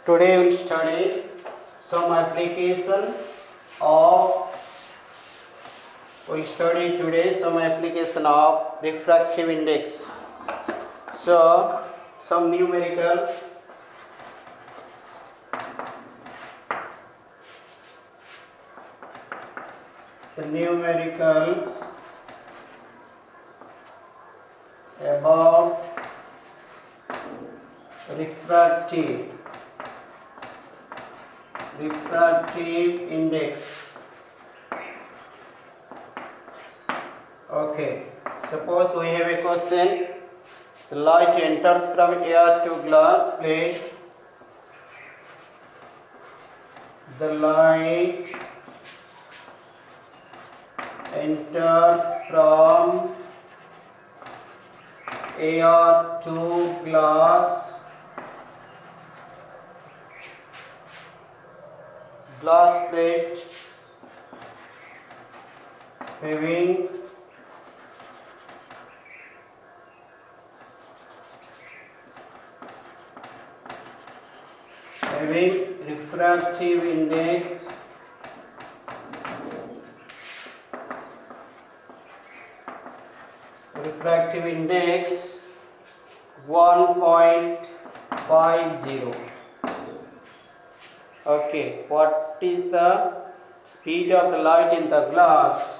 Today we'll study some application of refractive index. So some numericals. The numericals about refractive index. Okay, suppose we have a question. The light enters from air to glass plate. The light enters from air to glass plate having refractive index refractive index 1.50. Okay, what is the speed of the light in the glass?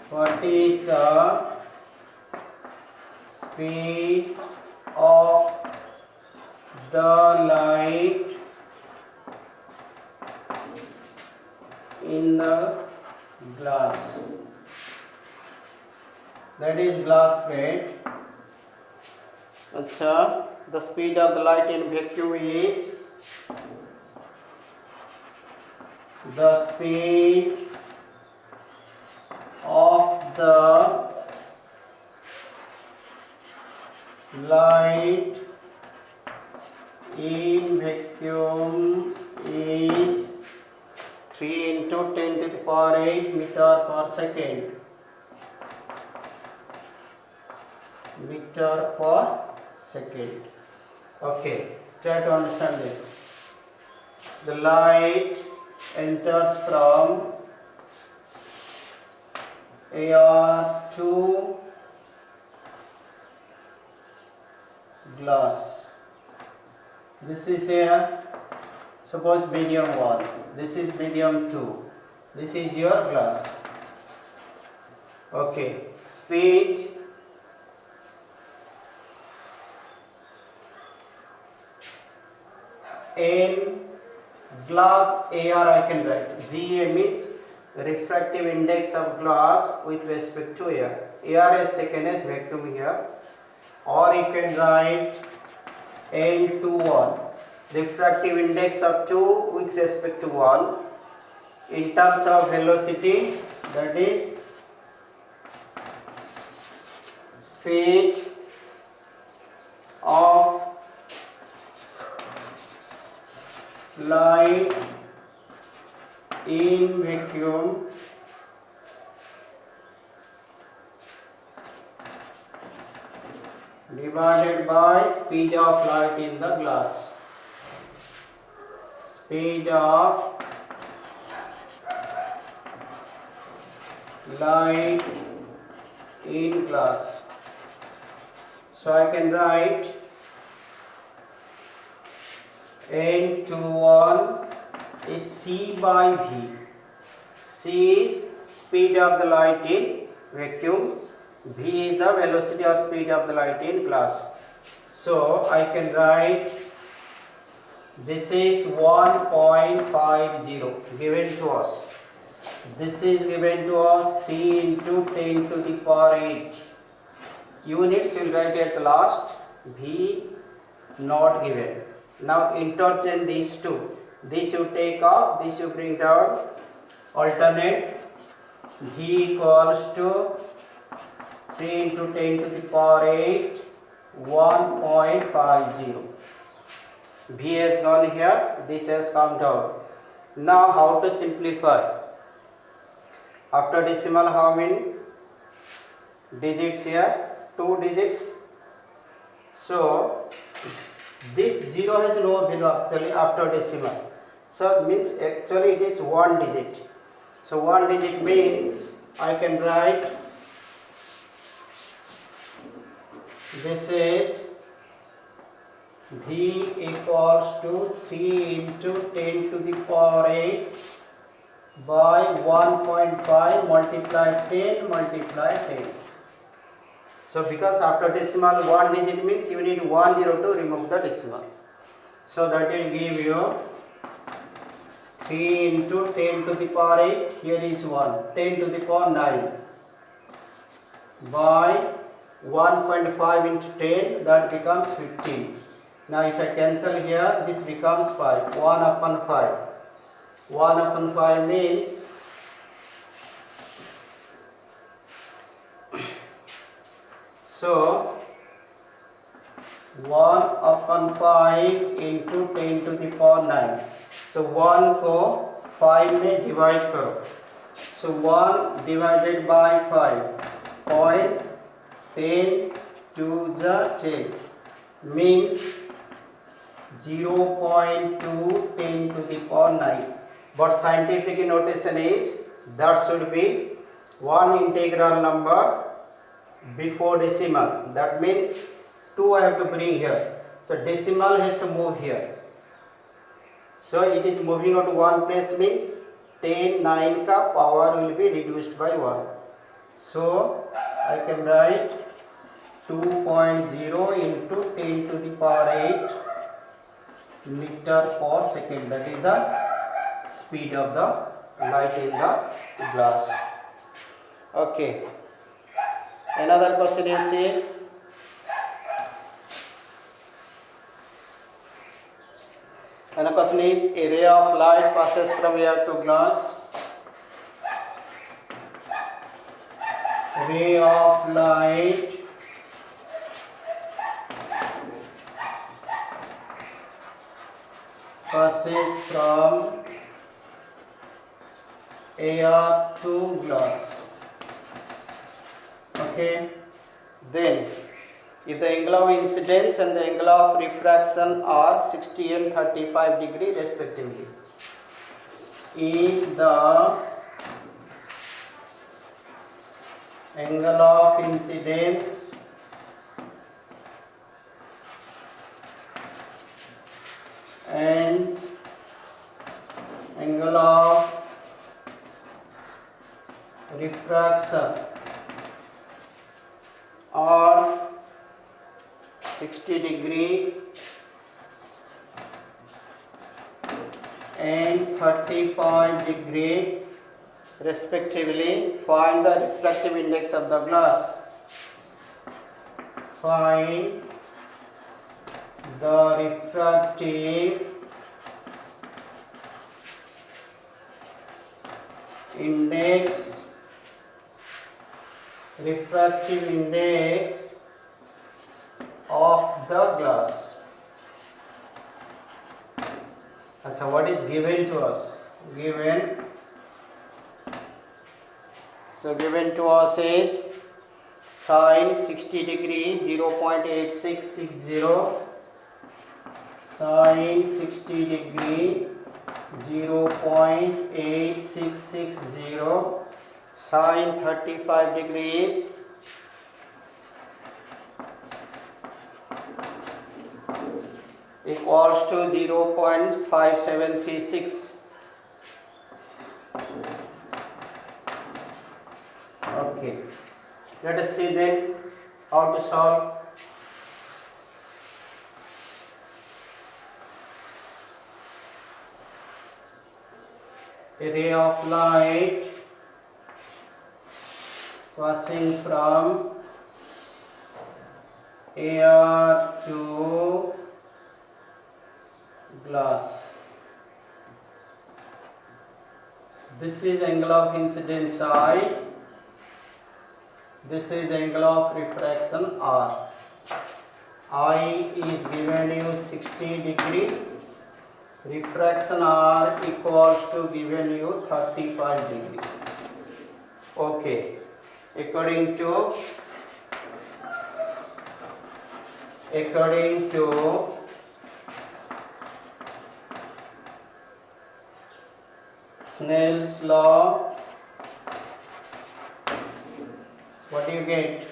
What is the speed of the light in the glass? That is glass plate. Acha, the speed of the light in vacuum is the speed of the light in vacuum is 3 into 10 to the power 8 meter per second. Meter per second. Okay, try to understand this. The light enters from air to glass. This is a, suppose medium 1, this is medium 2, this is your glass. Okay, speed in glass air I can write. GA means refractive index of glass with respect to air. Air is taken as vacuum here, or you can write N21, refractive index of 2 with respect to 1 in terms of velocity, that is speed of light in vacuum divided by speed of light in the glass. Speed of light in glass. So I can write N21 is C by V. C is speed of the light in vacuum, V is the velocity or speed of the light in glass. So I can write this is 1.50 given to us. This is given to us 3 into 10 to the power 8. Units will write at the last, V not given. Now interchange these two. This you take off, this you bring down. Alternate. V equals to 3 into 10 to the power 8, 1.50. V has gone here, this has come down. Now how to simplify? After decimal, how many digits here? 2 digits. So This 0 has no value actually after decimal. So it means actually it is one digit. So one digit means I can write this is V equals to 3 into 10 to the power 8 by 1.5 multiply 10 multiply 10. So because after decimal one digit means you need 1 0 to remove the decimal. So that will give you 3 into 10 to the power 8, here is 1, 10 to the power 9 by 1.5 into 10, that becomes 15. Now if I cancel here, this becomes 5, 1 upon 5. 1 upon 5 means so 1 upon 5 into 10 to the power 9. So 1 को 5 में divide करो. So 1 divided by 5, point 10 to the 10 means 0.2 10 to the power 9. But scientific notation is that should be one integral number before decimal. That means 2 I have to bring here. So decimal has to move here. So it is moving out to one place means 10 9 ka power will be reduced by 1. So I can write 2.0 into 10 to the power 8 meter per second. That is the speed of the light in the glass. Okay. Another question is see. Another question is a ray of light passes from air to glass. Ray of light passes from air to glass. Okay. Then if the angle of incidence and the angle of refraction are 60 and 35 degree respectively, if the angle of incidence and angle of refraction are 60 degree and 35 degree respectively, find the refractive index of the glass. Find the refractive index of the glass. Achha, what is given to us? Given to us is sine 60 degree 0.8660, sine 60 degree 0.8660, sine 35 degrees equals to 0.5736. Okay, let us see then how to solve. A ray of light passing from air to glass. This is angle of incidence I. This is angle of refraction R. I is given you 60 degree. Refraction R equals to given you 35 degree. Okay. According to Snell's law. What do you get?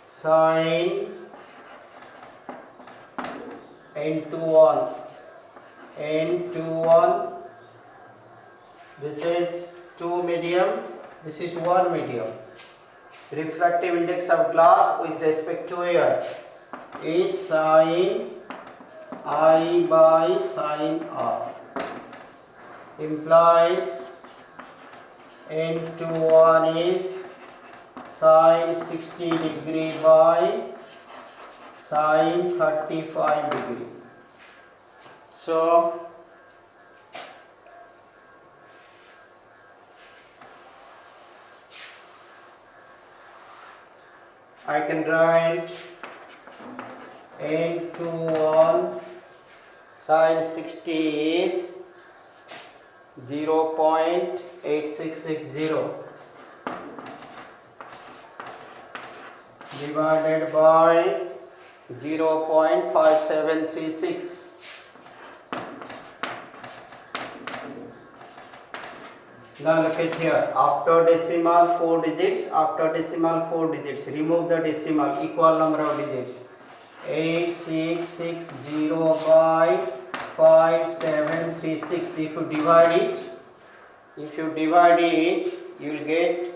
Sine n21. N21. This is 2 medium. This is 1 medium. Refractive index of glass with respect to air is sine I by sine R. Implies N21 is sine 60 degree by sine 35 degree. So I can write N21 sine 60 is 0.8660 divided by 0.5736. Now look at here, after decimal 4 digits, remove the decimal, equal number of digits. 8660 by 5736. If you divide it, you will get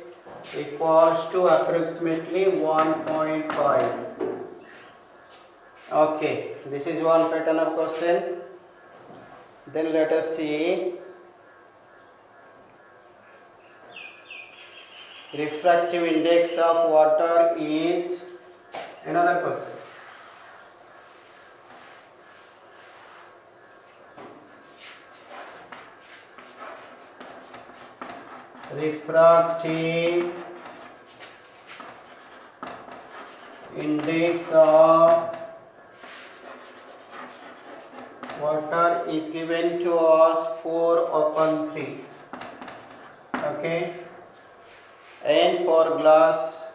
equals to approximately 1.5. Okay, this is one pattern of question. Then let us see. Refractive index of water is another question. Refractive index of water is given to us 4/3. Okay. And for glass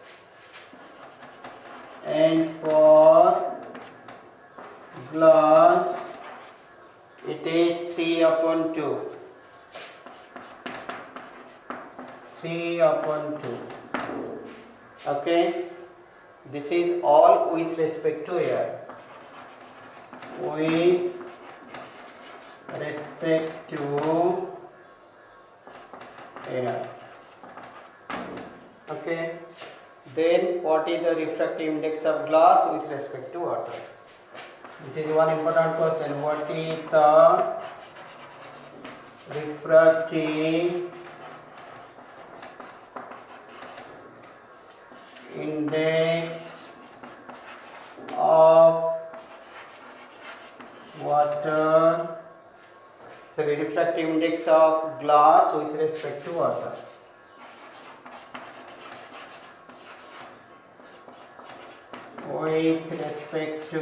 it is 3/2. 3/2. Okay, this is all with respect to air. With respect to air. Okay, then what is the refractive index of glass with respect to water? This is one important question. What is the refractive index of water? Sorry, refractive index of glass with respect to water. With respect to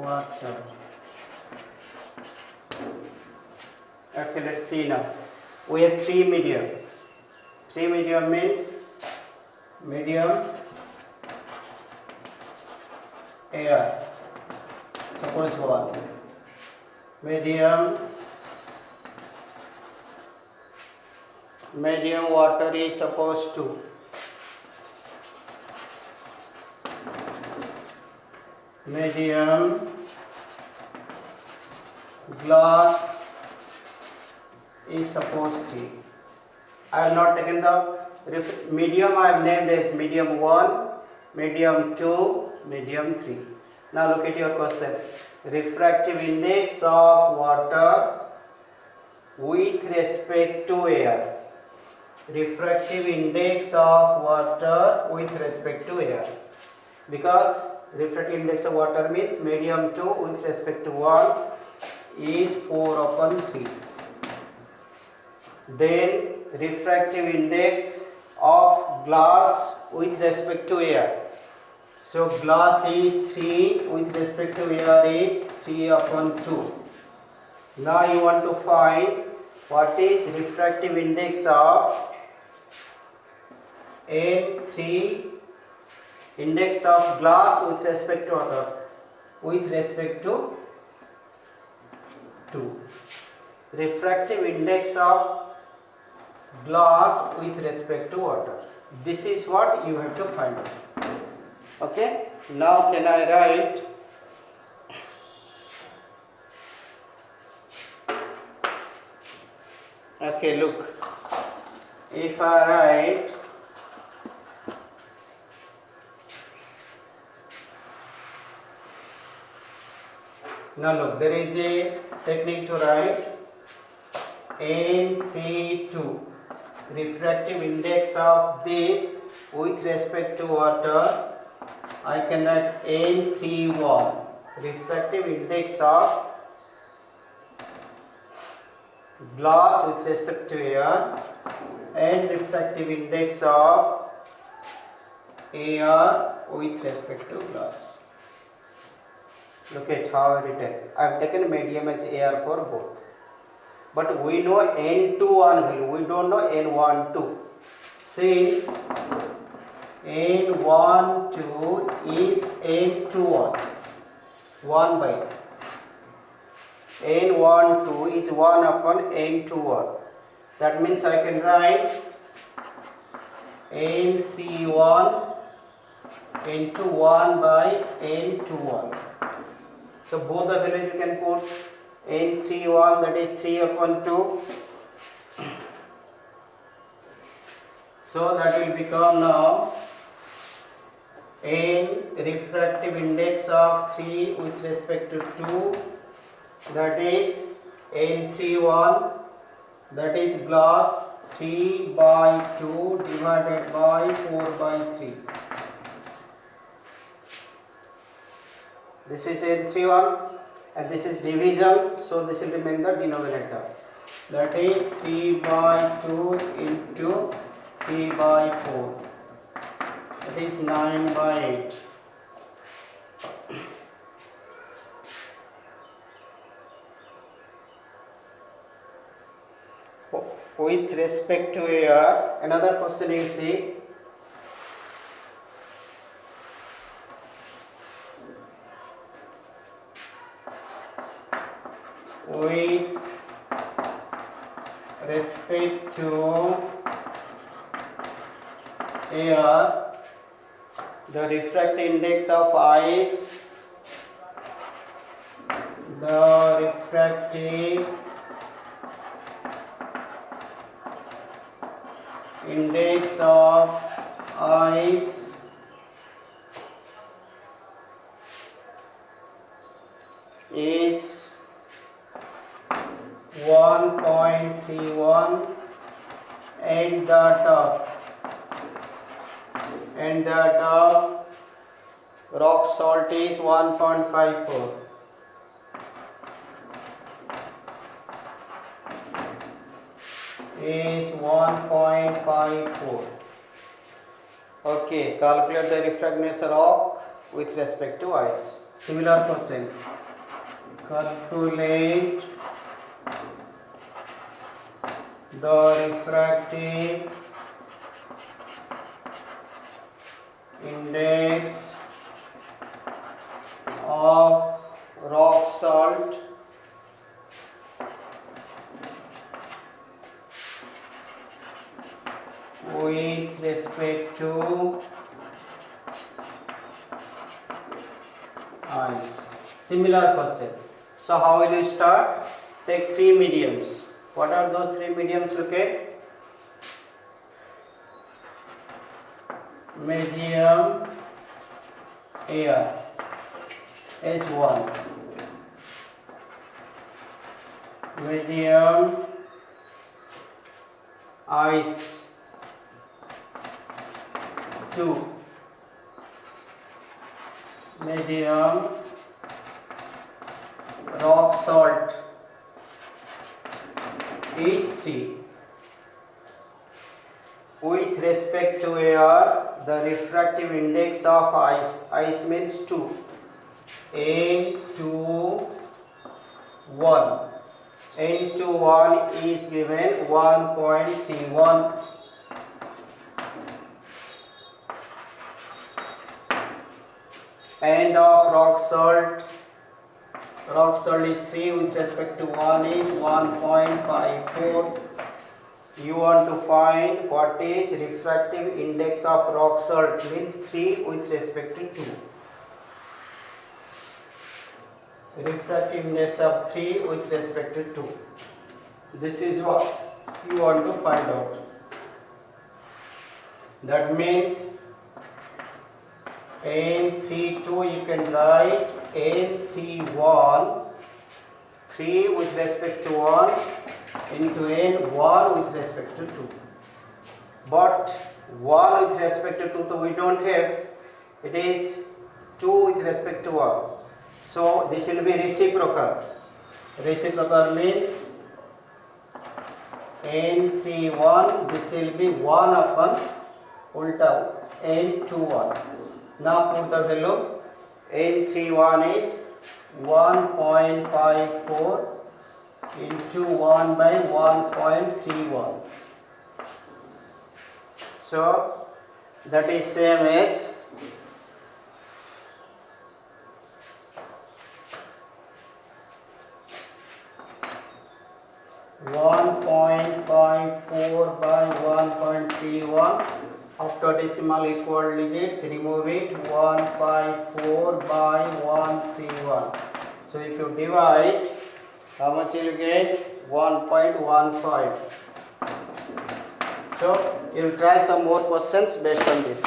water. Okay, let's see now. We have 3 medium. 3 medium means medium air. Suppose 1. Medium water is supposed to. Medium glass is supposed 3. I have not taken the medium. I have named as medium 1, medium 2, medium 3. Now look at your question. Refractive index of water with respect to air. Refractive index of water with respect to air. Because refractive index of water means medium 2 with respect to 1 is 4/3. Then refractive index of glass with respect to air. So glass is 3 with respect to air is 3/2. Now you want to find what is refractive index of N3, index of glass with respect to water, with respect to 2. Refractive index of glass with respect to water. This is what you have to find out. Okay. Now can I write okay, look, if I write now look, there is a technique to write N32 refractive index of this with respect to water. I can write N31 refractive index of glass with respect to air and refractive index of air with respect to glass. Look at how written. I have taken medium as air for both. But we know N21 value, we don't know N12. Since N12 is N21, 1 by N12 is 1 upon N21. That means I can write N31 into 1 by N21. So both the values we can put N31, that is 3 upon 2. So that will become now N refractive index of 3 with respect to 2, that is N31, that is glass 3 by 2 divided by 4 by 3. This is N31 and this is division, so this will remain the denominator. That is 3 by 2 into 3 by 4. That is 9 by 8. With respect to air, another question you see. With respect to air, the refractive index of ice, the refractive index of ice is 1.31 and that of rock salt is 1.54. Is 1.54. Okay, calculate the refractiveness of rock with respect to ice. Similar question. Calculate the refractive index of rock salt with respect to ice. Similar question. So how will you start? Take 3 mediums. What are those 3 mediums? Look at medium air S1, medium ice 2, medium rock salt is 3. With respect to air, the refractive index of ice means 2, N21, N21 is given 1.31. And of rock salt rock salt is 3 with respect to 1 is 1.54. You want to find what is refractive index of rock salt, means 3 with respect to 2. Refractive index of 3 with respect to 2. This is what you want to find out. That means N32 you can write N31 3 with respect to 1 into N1 with respect to 2. But 1 with respect to 2 so we don't have, it is 2 with respect to 1. So this will be reciprocal. Reciprocal means N31, this will be 1 upon ulta N21. Now put the value. N31 is 1.54 into 1 by 1.31. So that is same as 1.54 by 1.31. After decimal equal digits, remove it. 154 by 131. So if you divide, how much you will get? 1.15. So you will try some more questions based on this.